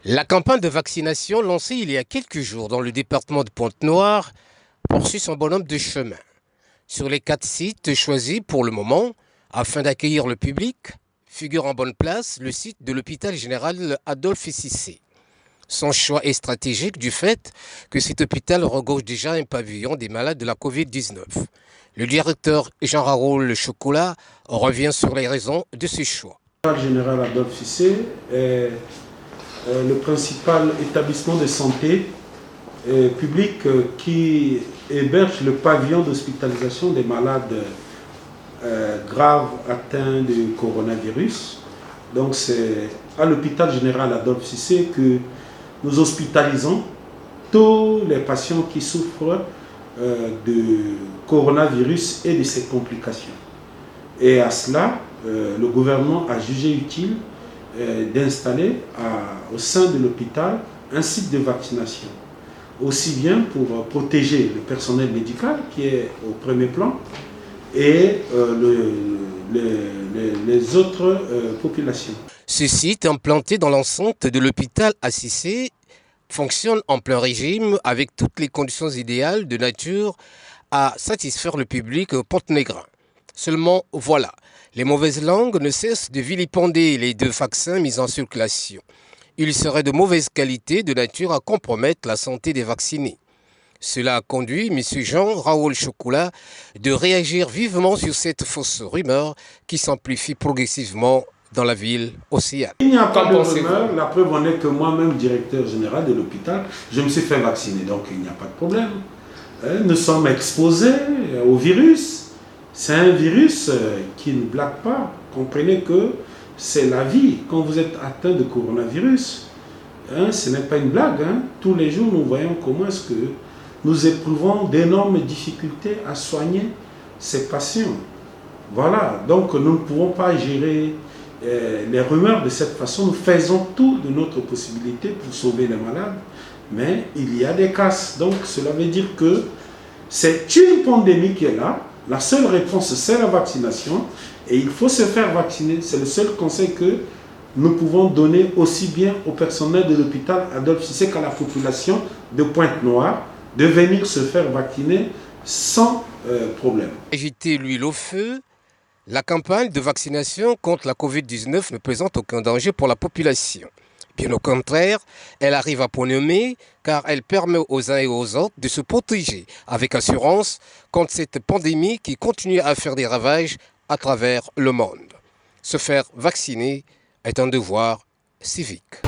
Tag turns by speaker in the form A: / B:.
A: La campagne de vaccination lancée il y a quelques jours dans le département de Pointe-Noire poursuit son bonhomme de chemin. Sur les 4 sites choisis pour le moment, afin d'accueillir le public, figure en bonne place le site de l'hôpital général Adolphe Cissé. Son choix est stratégique du fait que cet hôpital regorge déjà un pavillon des malades de la Covid-19. Le directeur Jean-Raoul Chocolat revient sur les raisons de ce choix.
B: L'hôpital général Adolphe Cissé est le principal établissement de santé public qui héberge le pavillon d'hospitalisation des malades graves atteints de coronavirus. Donc c'est à l'hôpital général Adolphe Cissé que nous hospitalisons tous les patients qui souffrent de coronavirus et de ses complications. Et à cela, le gouvernement a jugé utile d'installer au sein de l'hôpital un site de vaccination, aussi bien pour protéger le personnel médical qui est au premier plan et les autres populations.
A: Ce site, implanté dans l'enceinte de l'hôpital à Cissé, fonctionne en plein régime avec toutes les conditions idéales de nature à satisfaire le public pontenégrin. Seulement, voilà, les mauvaises langues ne cessent de vilipender les 2 vaccins mis en circulation. Ils seraient de mauvaise qualité, de nature à compromettre la santé des vaccinés. Cela a conduit M. Jean-Raoul Chocolat de réagir vivement sur cette fausse rumeur qui s'amplifie progressivement dans la ville océane.
B: Il n'y a pas de rumeur, la preuve en est que moi-même, directeur général de l'hôpital, je me suis fait vacciner, donc il n'y a pas de problème. Nous sommes exposés au virus. C'est un virus qui ne blague pas. Comprenez que c'est la vie. Quand vous êtes atteint de coronavirus, ce n'est pas une blague. Tous les jours, nous voyons comment est-ce que nous éprouvons d'énormes difficultés à soigner ces patients. Voilà, donc nous ne pouvons pas gérer les rumeurs de cette façon. Nous faisons tout de notre possibilité pour sauver les malades, mais il y a des casses. Donc cela veut dire que c'est une pandémie qui est là. La seule réponse, c'est la vaccination. Et il faut se faire vacciner. C'est le seul conseil que nous pouvons donner aussi bien au personnel de l'hôpital Adolphe Cissé qu'à la population de Pointe-Noire de venir se faire vacciner sans problème.
A: Ajouter l'huile au feu, la campagne de vaccination contre la Covid-19 ne présente aucun danger pour la population. Bien au contraire, elle arrive à point nommé car elle permet aux uns et aux autres de se protéger avec assurance contre cette pandémie qui continue à faire des ravages à travers le monde. Se faire vacciner est un devoir civique.